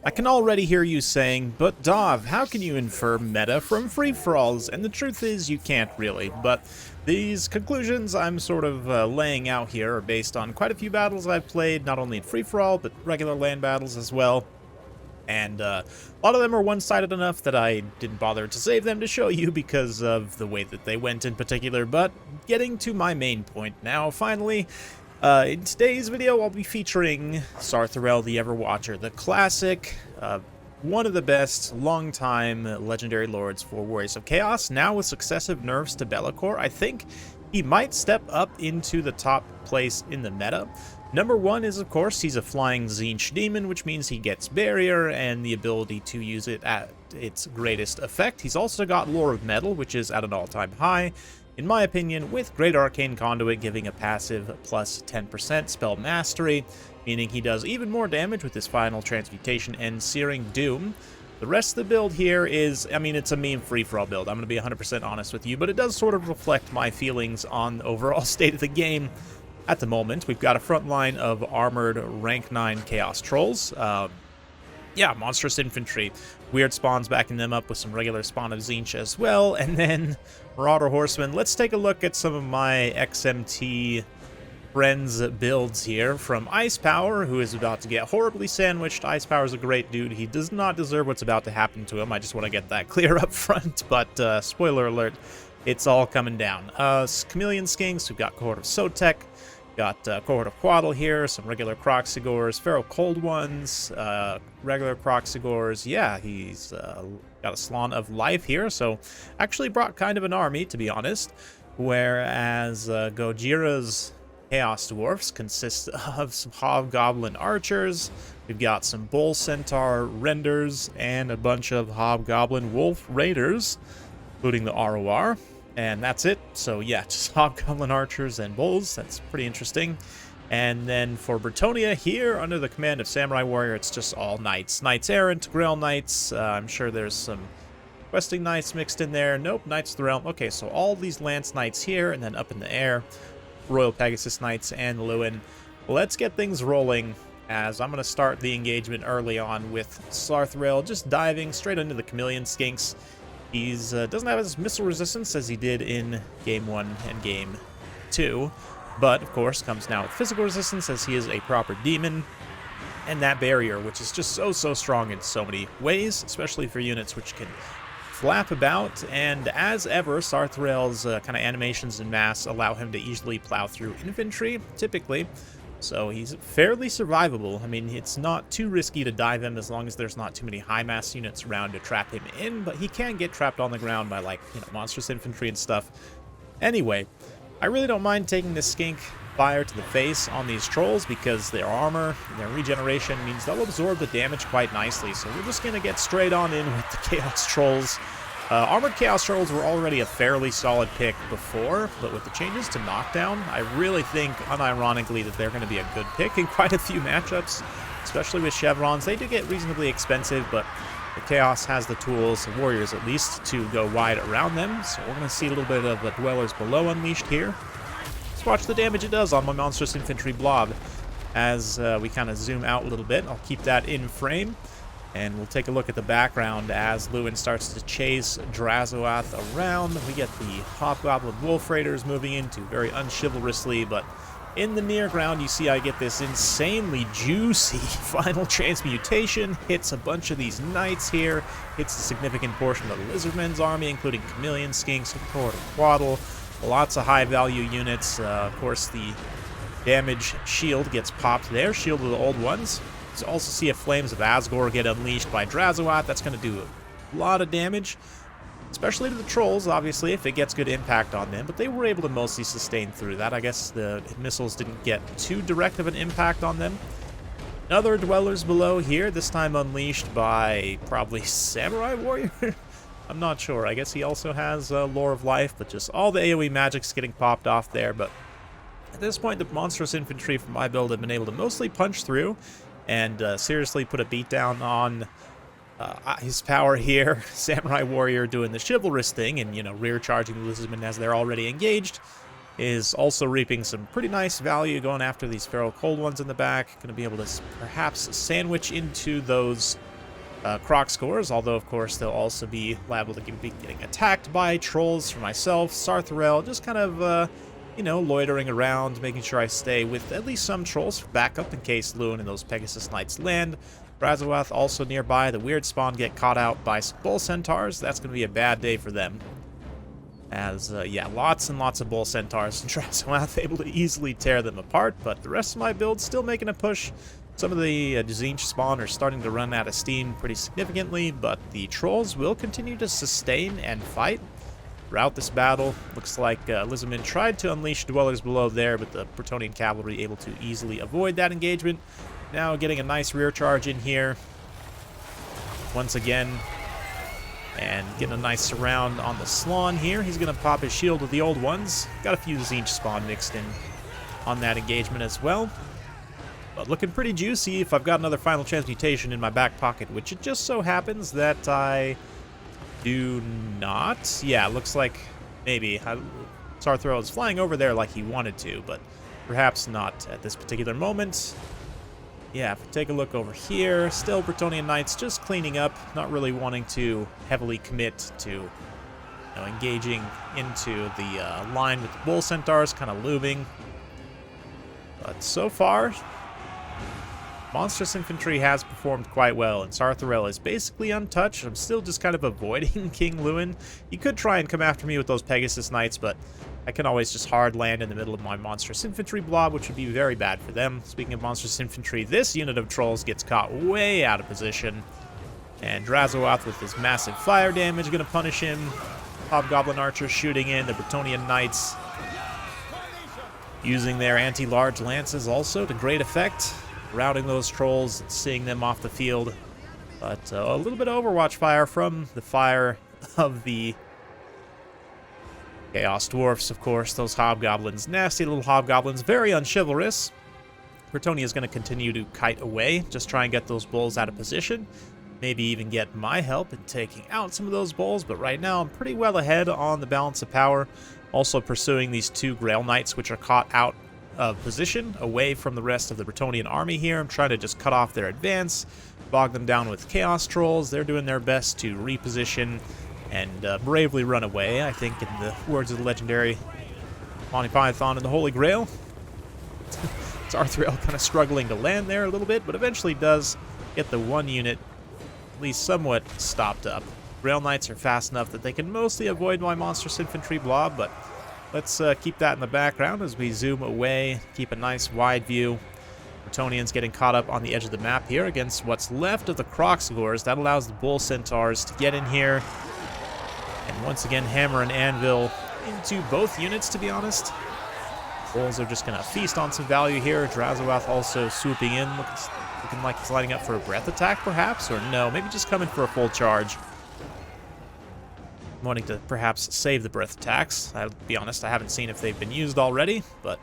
I can already hear you saying, but Dov, how can you infer meta from free-for-alls? And the truth is, you can't really, but these conclusions I'm sort of laying out here are based on quite a few battles I've played, not only in free-for-all, but regular LAN battles as well. And a lot of them are one-sided enough that I didn't bother to save them to show you because of the way that they went in particular, but getting to my main point now, finally. In today's video, I'll be featuring Sarthrel the Everwatcher, the classic, one of the best long-time legendary lords for Warriors of Chaos. Now with successive nerfs to Be'lakor, I think he might step up into the top place in the meta. Number one is, of course, he's a flying Tzeentch demon, which means he gets barrier and the ability to use it at its greatest effect. He's also got Lore of Metal, which is at an all-time high, in my opinion, with Great Arcane Conduit giving a passive plus 10% spell mastery, meaning he does even more damage with his final transmutation and Searing Doom. The rest of the build here is, I mean, it's a meme free-for-all build, I'm going to be 100% honest with you, but it does sort of reflect my feelings on the overall state of the game at the moment. We've got a front line of armored rank 9 Chaos Trolls. Yeah, monstrous infantry. Weird spawns backing them up with some regular spawn of Tzeentch as well. And then Marauder Horsemen. Let's take a look at some of my XMT friends builds here from Ice Power, who is about to get horribly sandwiched. Ice Power is a great dude. He does not deserve what's about to happen to him. I just want to get that clear up front. But spoiler alert, it's all coming down. Chameleon Skinks, we've got Cohort of Sotek. Got Cohort of Quaddle here, some regular Croxigors, Feral Cold Ones, regular Croxigors. Yeah, he's got a Salon of Life here, so actually brought kind of an army, to be honest. Whereas Gojira's Chaos Dwarfs consist of some Hobgoblin Archers. We've got some Bull Centaur Renders and a bunch of Hobgoblin Wolf Raiders, including the ROR. And that's it. So yeah, just Hobgoblin Archers and Bulls. That's pretty interesting. And then for Bretonnia here, under the command of Samurai Warrior, it's just all Knights. Knights Errant, Grail Knights. I'm sure there's some Questing Knights mixed in there. Nope, Knights of the Realm. Okay, so all these Lance Knights here, and then up in the air, Royal Pegasus Knights and Lewin. Let's get things rolling, as I'm going to start the engagement early on with Sarthrel, just diving straight into the Chameleon Skinks. He doesn't have as missile resistance as he did in Game 1 and Game 2, but of course comes now with physical resistance as he is a proper demon, and that barrier, which is just so strong in so many ways, especially for units which can flap about. And as ever, Sarthrel's kind of animations and mass allow him to easily plow through infantry, typically. So he's fairly survivable. I mean, it's not too risky to dive him as long as there's not too many high mass units around to trap him in, but he can get trapped on the ground by, like, you know, monstrous infantry and stuff. Anyway, I really don't mind taking this skink fire to the face on these trolls because their armor and their regeneration means they'll absorb the damage quite nicely. So we're just going to get straight on in with the Chaos Trolls. Armored Chaos Trolls were already a fairly solid pick before, but with the changes to Knockdown, I really think, unironically, that they're going to be a good pick in quite a few matchups, especially with Chevrons. They do get reasonably expensive, but the Chaos has the tools, the Warriors at least, to go wide around them, so we're going to see a little bit of the Dwellers Below unleashed here. Let's watch the damage it does on my Monstrous Infantry blob as we kind of zoom out a little bit. I'll keep that in frame. And we'll take a look at the background as Lewin starts to chase Drazoath around. We get the Hobgoblin Wolf Raiders moving into very unchivalrously, but in the near ground you see I get this insanely juicy final transmutation, hits a bunch of these Knights here, hits a significant portion of the Lizardmen's army, including Chameleon Skinks, Cohort of Quaddle, lots of high value units. Of course the damage shield gets popped there, Shield of the Old Ones. You also see a Flames of Asgore get unleashed by Drazoath. That's going to do a lot of damage, especially to the Trolls, obviously, if it gets good impact on them. But they were able to mostly sustain through that. I guess the missiles didn't get too direct of an impact on them. Another Dwellers Below here, this time unleashed by probably Samurai Warrior? I'm not sure. I guess he also has Lore of Life, but just all the AoE magic's getting popped off there. But at this point, the Monstrous Infantry from my build have been able to mostly punch through and seriously put a beat down on his power here. Samurai Warrior doing the chivalrous thing and, you know, rear charging the Lizardmen as they're already engaged is also reaping some pretty nice value going after these Feral Cold Ones in the back. Going to be able to perhaps sandwich into those Croc scores, although of course they'll also be liable to be getting attacked by trolls for myself. Sarthrel just kind of, you know, loitering around, making sure I stay with at least some trolls for backup in case Lewin and those Pegasus Knights land. Brazowath also nearby. The weird spawn get caught out by some bull centaurs. That's going to be a bad day for them. As, yeah, lots and lots of bull centaurs and Brazowath able to easily tear them apart, but the rest of my build still making a push. Some of the Zinch spawn are starting to run out of steam pretty significantly, but the trolls will continue to sustain and fight throughout this battle. Looks like Lizardman tried to unleash Dwellers Below there, but the Bretonnian cavalry able to easily avoid that engagement. Now getting a nice rear charge in here once again, and getting a nice surround on the Slawn here. He's going to pop his shield with the old ones. Got a few Zinch spawn mixed in on that engagement as well. But looking pretty juicy. If I've got another final transmutation in my back pocket, which it just so happens that I do not. Yeah, looks like maybe. Sarthrel is flying over there like he wanted to, but perhaps not at this particular moment. Yeah, if we take a look over here, still Bretonnian Knights just cleaning up, not really wanting to heavily commit to, you know, engaging into the line with the Bull Centaurs, kind of looming. But so far, Monstrous Infantry has performed quite well, and Sarthrel is basically untouched. I'm still just kind of avoiding King Lewin. He could try and come after me with those Pegasus Knights, but I can always just hard land in the middle of my Monstrous Infantry blob, which would be very bad for them. Speaking of Monstrous Infantry, this unit of trolls gets caught way out of position, and Brazowath with his massive fire damage going to punish him. Hobgoblin archers shooting in, the Bretonnian Knights using their anti-large lances also to great effect, routing those trolls and seeing them off the field. But a little bit of Overwatch fire from the fire of the Chaos Dwarfs, of course. Those hobgoblins, nasty little hobgoblins, very unchivalrous. Bretonnia is going to continue to kite away, just try and get those bulls out of position. Maybe even get my help in taking out some of those bulls, but right now I'm pretty well ahead on the balance of power. Also pursuing these two Grail Knights, which are caught out of position, away from the rest of the Bretonnian army here. I'm trying to just cut off their advance, bog them down with Chaos Trolls. They're doing their best to reposition and bravely run away, I think, in the words of the legendary Monty Python and the Holy Grail. It's Arthuriel kind of struggling to land there a little bit, but eventually does get the one unit at least somewhat stopped up. Grail Knights are fast enough that they can mostly avoid my Monstrous Infantry blob, but let's keep that in the background as we zoom away, keep a nice wide view. Bretonnians getting caught up on the edge of the map here against what's left of the Crocsgores. That allows the Bull Centaurs to get in here and once again hammer and anvil into both units, to be honest. Bulls are just going to feast on some value here. Brazowath also swooping in, looking like he's lining up for a breath attack, perhaps, or no, maybe just coming for a full charge. Wanting to perhaps save the breath attacks. I'll be honest, I haven't seen if they've been used already, but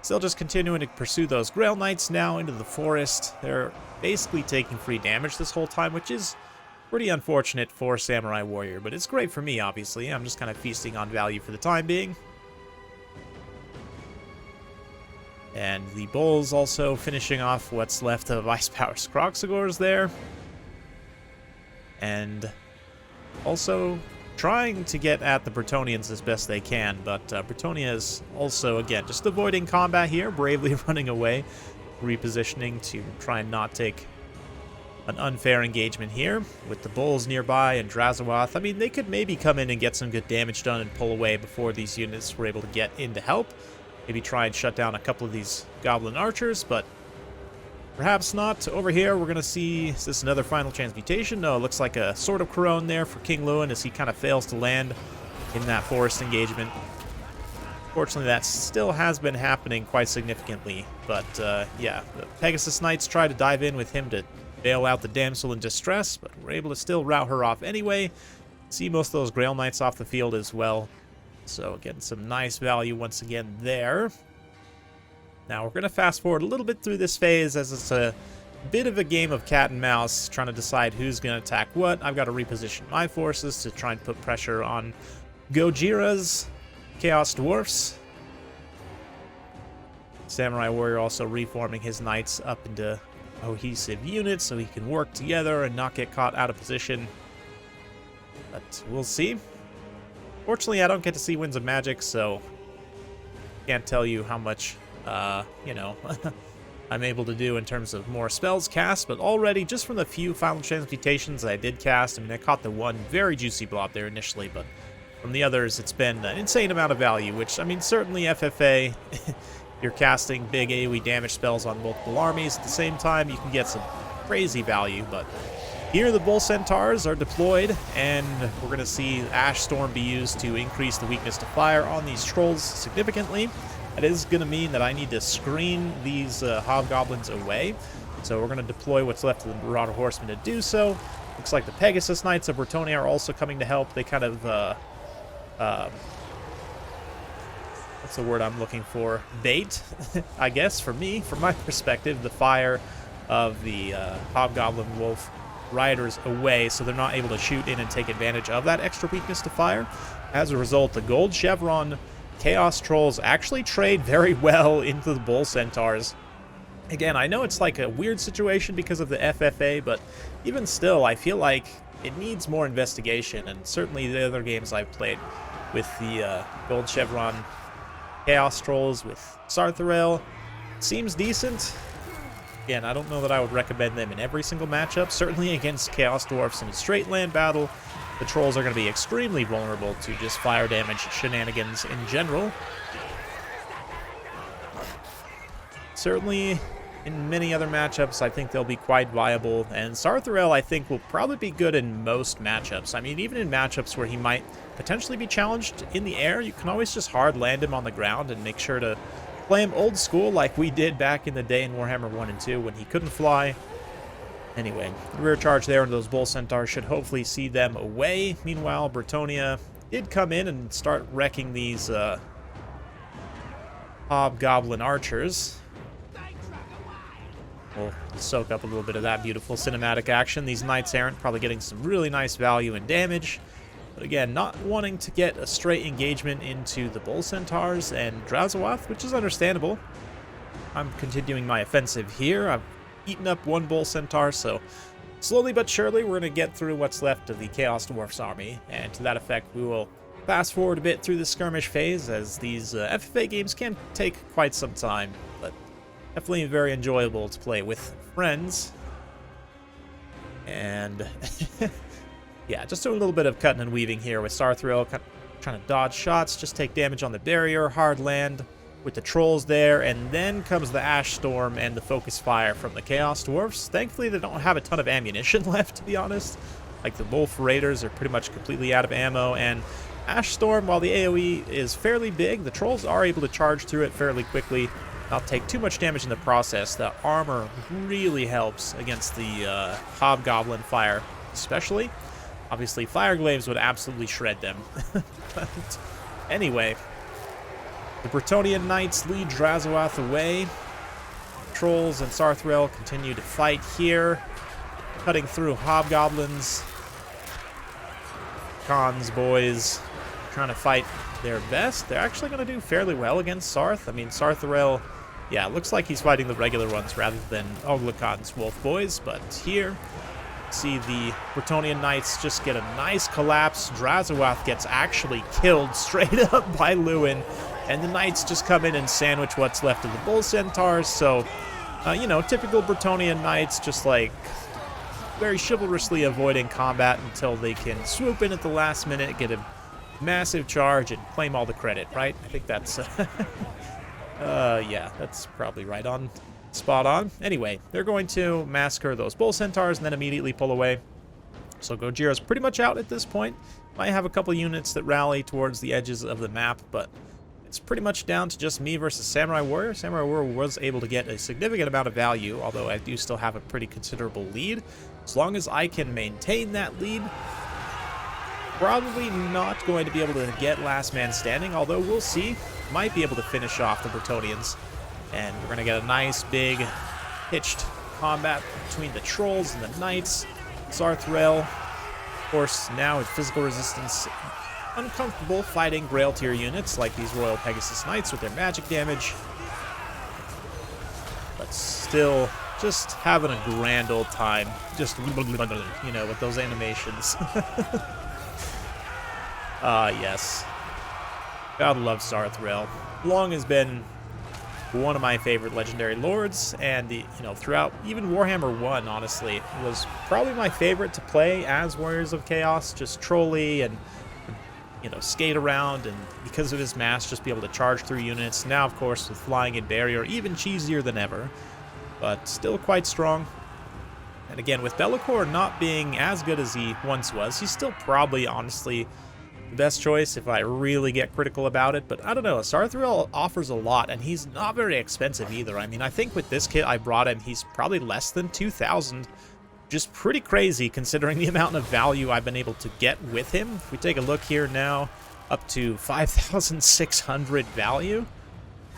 still just continuing to pursue those Grail Knights now into the forest. They're basically taking free damage this whole time, which is pretty unfortunate for Samurai Warrior, but it's great for me, obviously. I'm just kind of feasting on value for the time being. And the Bulls also finishing off what's left of Ice Power's Crocsagores there. And also trying to get at the Bretonnians as best they can, but Bretonnia is also, again, just avoiding combat here, bravely running away, repositioning to try and not take an unfair engagement here with the Bulls nearby and Brazowath. I mean, they could maybe come in and get some good damage done and pull away before these units were able to get in to help. Maybe try and shut down a couple of these Goblin Archers, but perhaps not. Over here, we're going to see, is this another final transmutation? No, it looks like a Sword of Corone there for King Lewin as he kind of fails to land in that forest engagement. Fortunately, that still has been happening quite significantly, but yeah, the Pegasus Knights try to dive in with him to bail out the damsel in distress, but we're able to still rout her off anyway. See most of those Grail Knights off the field as well. So again, some nice value once again there. Now we're going to fast forward a little bit through this phase as it's a bit of a game of cat and mouse, trying to decide who's going to attack what. I've got to reposition my forces to try and put pressure on Gojira's Chaos Dwarfs. Samurai Warrior also reforming his knights up into cohesive unit so he can work together and not get caught out of position. But we'll see. Fortunately, I don't get to see Winds of Magic, so can't tell you how much, you know, I'm able to do in terms of more spells cast, but already, just from the few Final Transmutations I did cast, I mean, I caught the one very juicy blob there initially, but from the others, it's been an insane amount of value, which, I mean, certainly FFA, you're casting big AoE damage spells on multiple armies. At the same time, you can get some crazy value, but here the Bull Centaurs are deployed, and we're going to see Ash Storm be used to increase the weakness to fire on these trolls significantly. That is going to mean that I need to screen these hobgoblins away. So we're going to deploy what's left of the Marauder Horsemen to do so. Looks like the Pegasus Knights of Bretonnia are also coming to help. They kind of, what's the word I'm looking for? Bait, I guess, for me, from my perspective, the fire of the Hobgoblin Wolf Riders away, so they're not able to shoot in and take advantage of that extra weakness to fire. As a result, the Gold Chevron Chaos Trolls actually trade very well into the Bull Centaurs. Again, I know it's like a weird situation because of the FFA, but even still, I feel like it needs more investigation, and certainly the other games I've played with the Gold Chevron Chaos Trolls with Sarthorael seems decent. Again, I don't know that I would recommend them in every single matchup. Certainly against Chaos Dwarfs in a straight land battle, the trolls are going to be extremely vulnerable to just fire damage shenanigans in general. Certainly, in many other matchups, I think they'll be quite viable. And Sarthorael, I think, will probably be good in most matchups. I mean, even in matchups where he might potentially be challenged in the air, you can always just hard land him on the ground and make sure to play him old school like we did back in the day in Warhammer 1 and 2 when he couldn't fly. Anyway, the rear charge there, and those Bull Centaurs should hopefully see them away. Meanwhile, Bretonnia did come in and start wrecking these Hobgoblin Archers. We'll soak up a little bit of that beautiful cinematic action. These Knights Errant probably getting some really nice value and damage. But again, not wanting to get a straight engagement into the Bull Centaurs and Drazowath, which is understandable. I'm continuing my offensive here. I've eaten up one Bull Centaur, so slowly but surely we're going to get through what's left of the Chaos Dwarfs army, and to that effect we will fast forward a bit through the skirmish phase, as these FFA games can take quite some time, but definitely very enjoyable to play with friends. And yeah, just doing a little bit of cutting and weaving here with Sarthorael, trying to dodge shots, just take damage on the barrier, hard land with the trolls there, and then comes the Ash Storm and the focus fire from the Chaos Dwarfs. Thankfully, they don't have a ton of ammunition left, to be honest. Like, the Wolf Raiders are pretty much completely out of ammo, and Ash Storm, while the AoE is fairly big, the trolls are able to charge through it fairly quickly, not take too much damage in the process. The armor really helps against the Hobgoblin fire, especially. Obviously, Fire Glaives would absolutely shred them. But anyway, the Bretonnian Knights lead Drazowath away. Trolls and Sarthorael continue to fight here, cutting through Hobgoblins. Khans boys trying to fight their best. They're actually going to do fairly well against Sarth. I mean, Sarthorael, yeah, it looks like he's fighting the regular ones rather than Oglacan's Wolf boys, but here see the Bretonnian Knights just get a nice collapse. Drazowath gets actually killed straight up by Lewin, and the Knights just come in and sandwich what's left of the Bull Centaurs. So, you know, typical Bretonnian Knights, just like very chivalrously avoiding combat until they can swoop in at the last minute, get a massive charge, and claim all the credit, right? I think that's, yeah, that's probably right on. Spot on. Anyway, they're going to massacre those Bull Centaurs and then immediately pull away. So Gojira's pretty much out at this point. Might have a couple units that rally towards the edges of the map, but it's pretty much down to just me versus Samurai Warrior. Samurai Warrior was able to get a significant amount of value, although I do still have a pretty considerable lead. As long as I can maintain that lead, probably not going to be able to get last man standing, although we'll see. Might be able to finish off the Bretonnians. And we're going to get a nice, big, pitched combat between the Trolls and the Knights. Sarthorael, of course, now with physical resistance, uncomfortable fighting Grail tier units like these Royal Pegasus Knights with their magic damage. But still just having a grand old time. Just, you know, with those animations. Yes. God love Sarthrael. Long has been one of my favorite legendary lords, and you know, throughout even Warhammer 1, honestly, was probably my favorite to play as Warriors of Chaos. Just trolly and, you know, skate around, and because of his mass, just be able to charge through units. Now, of course, with flying and barrier, even cheesier than ever, but still quite strong. And again, with Be'lakor not being as good as he once was, he's still probably, honestly, the best choice if I really get critical about it. But I don't know, Sarthrael offers a lot, and he's not very expensive either. I mean, I think with this kit I brought him, he's probably less than 2,000. Just pretty crazy considering the amount of value I've been able to get with him. If we take a look here now, up to 5,600 value.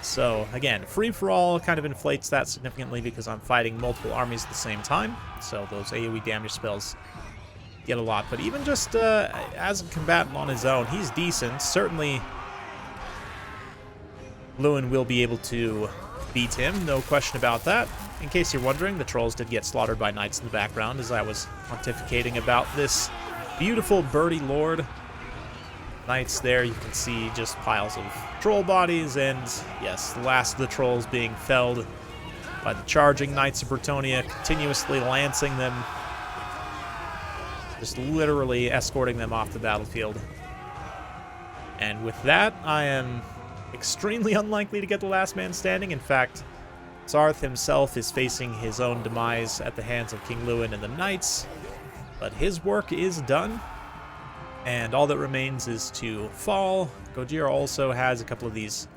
So again, free-for-all kind of inflates that significantly because I'm fighting multiple armies at the same time. So those AoE damage spells get a lot. But even just as a combatant on his own, he's decent. Certainly Lewin will be able to beat him, no question about that. In case you're wondering, the trolls did get slaughtered by knights in the background as I was pontificating about this beautiful birdie lord. Knights there, you can see just piles of troll bodies, and yes, the last of the trolls being felled by the charging knights of Bretonnia, continuously lancing them, just literally escorting them off the battlefield. And with that, I am extremely unlikely to get the last man standing. In fact, Sarth himself is facing his own demise at the hands of King Lewin and the Knights, but his work is done, and all that remains is to fall. Gojira also has a couple of these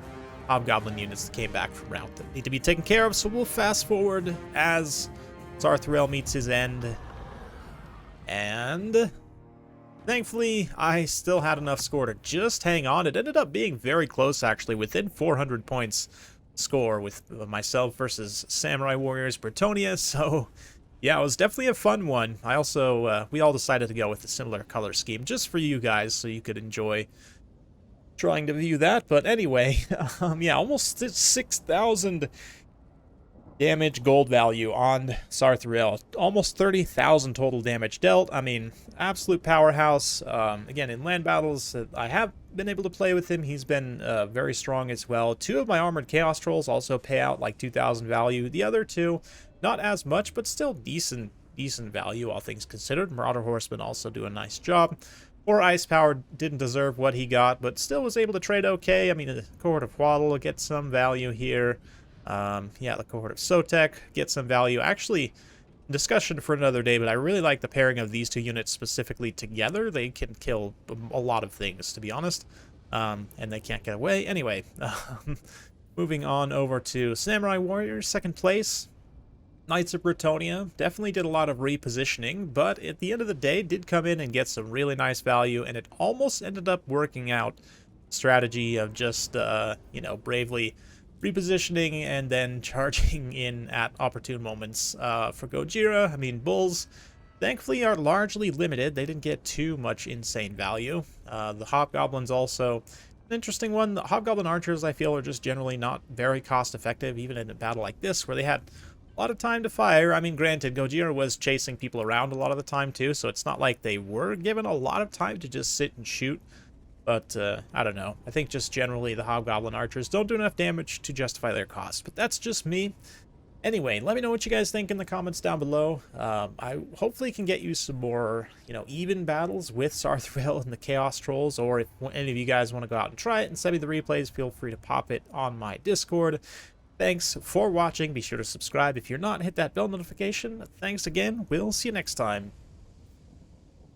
Hobgoblin units that came back from route that need to be taken care of, so we'll fast forward as Sarthrael meets his end. And thankfully, I still had enough score to just hang on. It ended up being very close, actually, within 400 points score with myself versus Samurai Warriors Bretonnia. So, yeah, it was definitely a fun one. I also, we all decided to go with a similar color scheme just for you guys so you could enjoy trying to view that. But anyway, yeah, almost 6,000 damage gold value on Sarthrael. Almost 30,000 total damage dealt. I mean, absolute powerhouse. Again, in land battles, I have been able to play with him. He's been very strong as well. Two of my Armored Chaos Trolls also pay out like 2,000 value. The other two, not as much, but still decent value, all things considered. Marauder Horseman also do a nice job. Or Ice Power didn't deserve what he got, but still was able to trade okay. I mean, the Cohort of Waddle gets some value here. Yeah, the Cohort of Sotek gets some value. Actually, discussion for another day, but I really like the pairing of these two units specifically together. They can kill a lot of things, to be honest, and they can't get away. Anyway, moving on over to Samurai Warriors, second place. Knights of Bretonnia definitely did a lot of repositioning, but at the end of the day, did come in and get some really nice value, and it almost ended up working out. Strategy of just, you know, bravely repositioning and then charging in at opportune moments. For Gojira, I mean, Bulls, thankfully, are largely limited. They didn't get too much insane value. The Hobgoblins also, an interesting one. The Hobgoblin Archers, I feel, are just generally not very cost-effective, even in a battle like this, where they had a lot of time to fire. I mean, granted, Gojira was chasing people around a lot of the time, too, so it's not like they were given a lot of time to just sit and shoot. But, I don't know. I think just generally the Hobgoblin Archers don't do enough damage to justify their cost. But that's just me. Anyway, let me know what you guys think in the comments down below. I hopefully can get you some more, you know, even battles with Sarthrael and the Chaos Trolls. Or if any of you guys want to go out and try it and send me the replays, feel free to pop it on my Discord. Thanks for watching. Be sure to subscribe if you're not. Hit that bell notification. Thanks again. We'll see you next time.